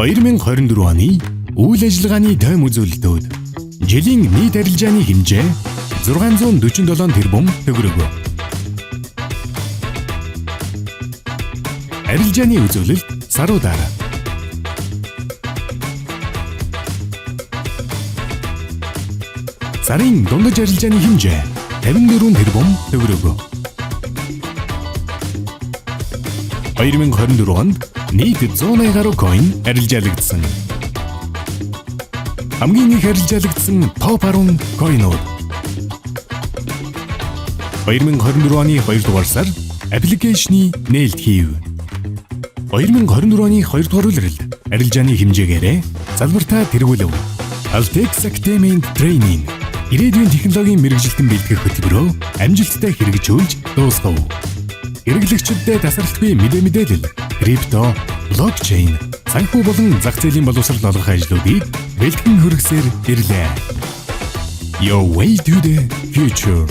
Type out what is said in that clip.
2024 оны үйл ажиллагааны тойм үзүүлэлтүүд жилийн нийт арилжааны хэмжээ 647 тэрбум төгрөг. Арилжааны үзүүлэлт саруудаар. Сарын дундаж арилжааны хэмжээ 54 тэрбум төгрөг. 2024 онд нийт 180 гаруй coin арилжаалагдсан. Хамгийн их арилжаалагдсан топ 10 coin-ууд. 2024 оны 2 дугаар сар аппликейшны нээлт хийв. 2024 оны 2 дугаар улиралд арилжааны хэмжээгээрээ залбартаа тэргүүлв. Altex Academy Training ирээдүйн технологийн мэрэгжилтэн бэлтгэх хөтөлбөрөө амжилттай хэрэгжүүлж дуусгав. Хэрэглэгчдэд тасралтгүй мэдээлэл, крипто, блокчейн, санхүү болон зах зээлийн боловсрол олгох ажлуудыг бэлтгэн хүргэсээр ирлээ. Your way to the future.